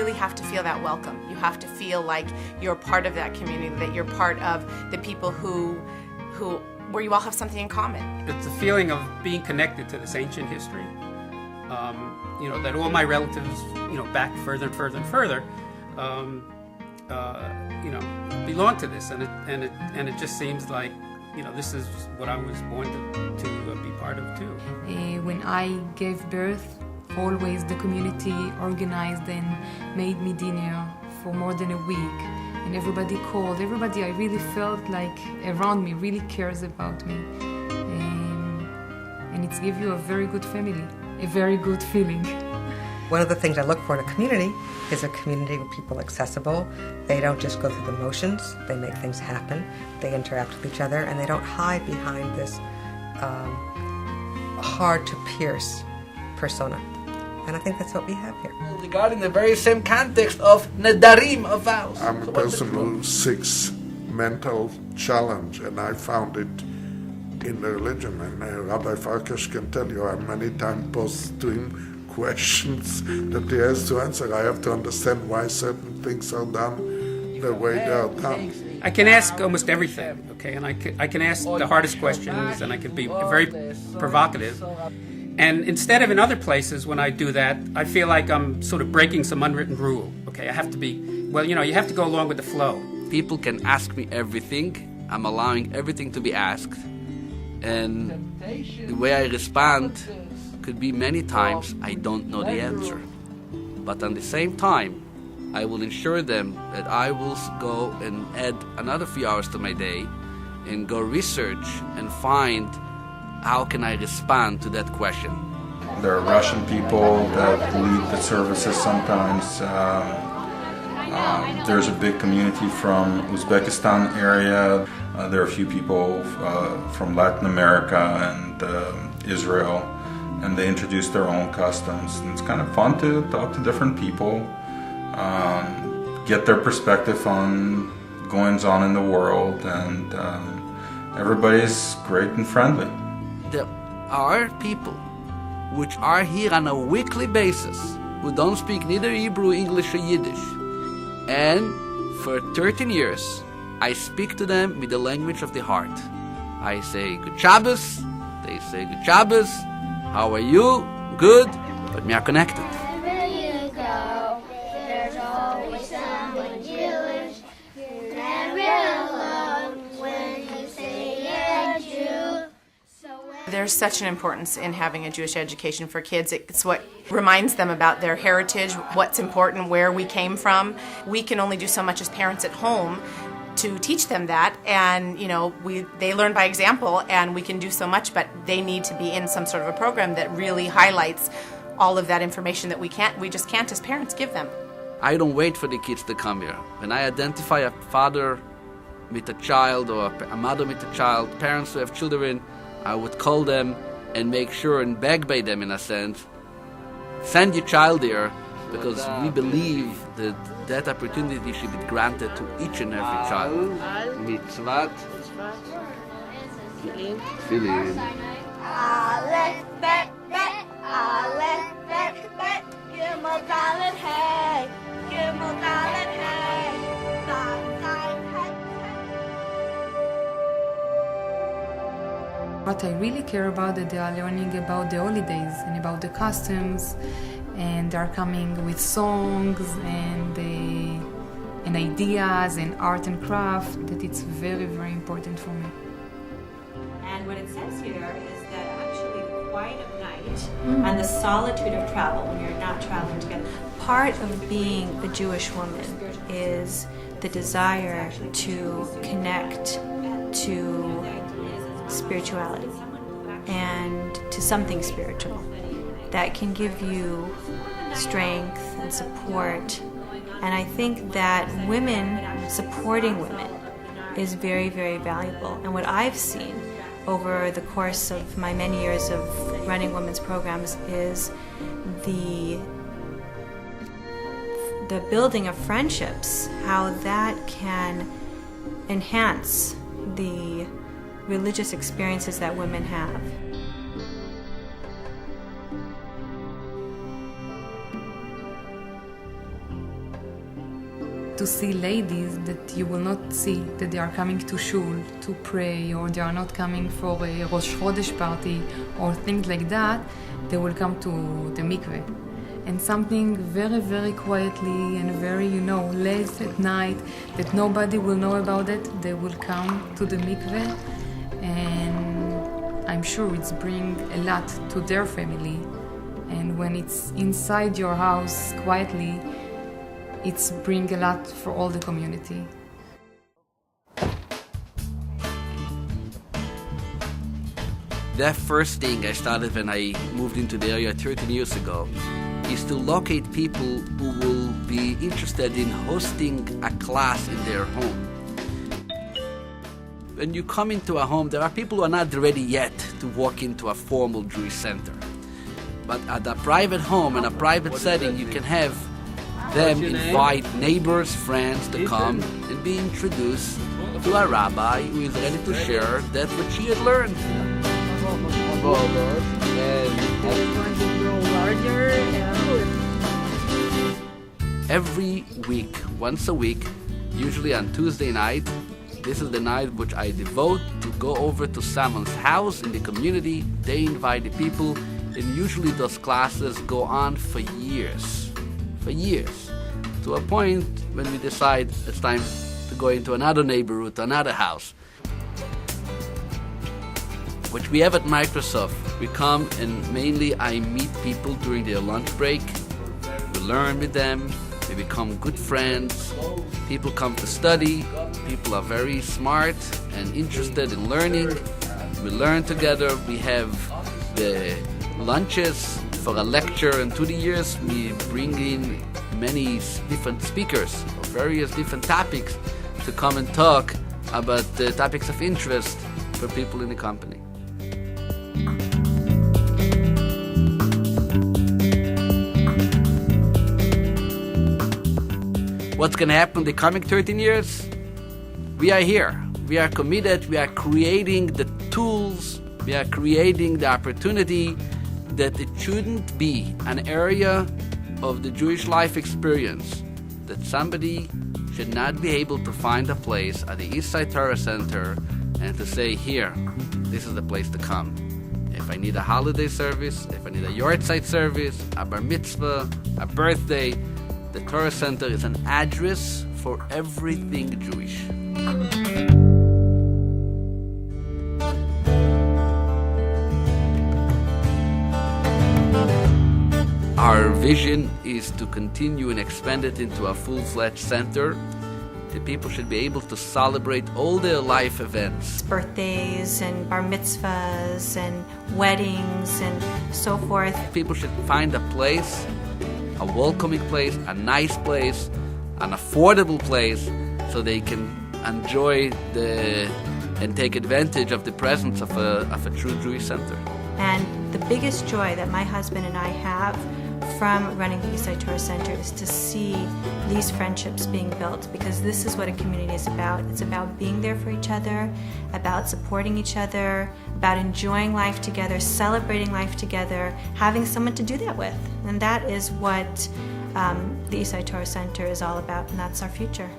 really have to feel that welcome. You have to feel like you're part of that community, that you're part of the people where you all have something in common. It's a feeling of being connected to this ancient history. That all my relatives, back further and further and further, belong to this, and it just seems like, this is what I was born to be part of too. When I gave birth, always the community organized and made me dinner for more than a week, and everybody called. Everybody I really felt like around me really cares about me, and it's give you a very good family, a very good feeling. One of the things I look for in a community is a community with people accessible. They don't just go through the motions, they make things happen, they interact with each other, and they don't hide behind this hard-to-pierce persona. And I think that's what we have here. Regarding the very same context of nedarim, of vows. I'm a person who seeks mental challenge, and I found it in the religion. And Rabbi Farkas can tell you I many times posed to him questions that he has to answer. I have to understand why certain things are done the way they are done. I can ask almost everything, okay, and I can ask the hardest questions, and I can be very provocative. And instead of in other places when I do that, I feel like I'm sort of breaking some unwritten rule, okay? I have to be, you have to go along with the flow. People can ask me everything. I'm allowing everything to be asked. And the way I respond could be many times I don't know the answer. But at the same time, I will ensure them that I will go and add another few hours to my day and go research and find how can I respond to that question. There are Russian people that lead the services sometimes. There's a big community from Uzbekistan area. There are a few people from Latin America and Israel, and they introduce their own customs. And it's kind of fun to talk to different people, get their perspective on goings on in the world, and everybody's great and friendly. There are people which are here on a weekly basis who don't speak neither Hebrew, English, or Yiddish. And for 13 years, I speak to them with the language of the heart. I say, Good Shabbos. They say, Good Shabbos. How are you? Good. But we are connected. Wherever you go, there's always someone Jewish. You're never alone when you say you're Jew. There's such an importance in having a Jewish education for kids. It's what reminds them about their heritage, what's important, where we came from. We can only do so much as parents at home to teach them that, and they learn by example, and we can do so much, but they need to be in some sort of a program that really highlights all of that information that we just can't as parents give them. I don't wait for the kids to come here. When I identify a father with a child or a mother with a child, parents who have children, I would call them and make sure and beg by them, in a sense, send your child here, because we believe that that opportunity should be granted to each and every child. Mitzvat. Tefillin. Aleph, bet, bet, Aleph, bet, bet, Gimel, Dalet, hey, Gimel, Dalet, hey, Zayin, Zayin, hey. What I really care about is they are learning about the holidays and about the customs, and they are coming with songs and ideas and art and craft. That it's very, very important for me. And what it says here is that actually the quiet of night and the solitude of travel, when you're not traveling together, part of being a Jewish woman is the desire to connect to spirituality and to something spiritual that can give you strength and support. And I think that women supporting women is very, very valuable. And what I've seen over the course of my many years of running women's programs is the building of friendships, how that can enhance the religious experiences that women have. to see ladies that you will not see, that they are coming to shul to pray, or they are not coming for a Rosh Chodesh party or things like that. They will come to the mikveh. And something very, very quietly and very, late at night, that nobody will know about it, they will come to the mikveh, and I'm sure it's bring a lot to their family. And when it's inside your house quietly, it's bring a lot for all the community. That first thing I started when I moved into the area 13 years ago is to locate people who will be interested in hosting a class in their home. When you come into a home, there are people who are not ready yet to walk into a formal Jewish center. But at a private home, in a private setting, you can have them invite neighbors, friends to come and be introduced to a rabbi who is ready to share that what she had learned. Every week, once a week, usually on Tuesday night, this is the night which I devote to go over to someone's house in the community. They invite the people, and usually those classes go on for years, to a point when we decide it's time to go into another neighborhood, another house. Which we have at Microsoft. We come and mainly I meet people during their lunch break. We learn with them. We become good friends. People come to study. People are very smart and interested in learning. We learn together. We have the lunches for a lecture, and through the years we bring in many different speakers of various different topics to come and talk about the topics of interest for people in the company. What's going to happen in the coming 13 years? We are here. We are committed. We are creating the tools. We are creating the opportunity that it shouldn't be an area of the Jewish life experience that somebody should not be able to find a place at the Eastside Torah Center and to say, here, this is the place to come. If I need a holiday service, if I need a yahrzeit service, a bar mitzvah, a birthday, the Torah Center is an address for everything Jewish. Our vision is to continue and expand it into a full-fledged center. The people should be able to celebrate all their life events. Birthdays and bar mitzvahs and weddings and so forth. People should find a place, a welcoming place, a nice place, an affordable place, so they can enjoy and take advantage of the presence of a true Jewish center. And the biggest joy that my husband and I have from running the Eastside Torah Center is to see these friendships being built, because this is what a community is about. It's about being there for each other, about supporting each other, about enjoying life together, celebrating life together, having someone to do that with. And that is what the Eastside Torah Center is all about, and that's our future.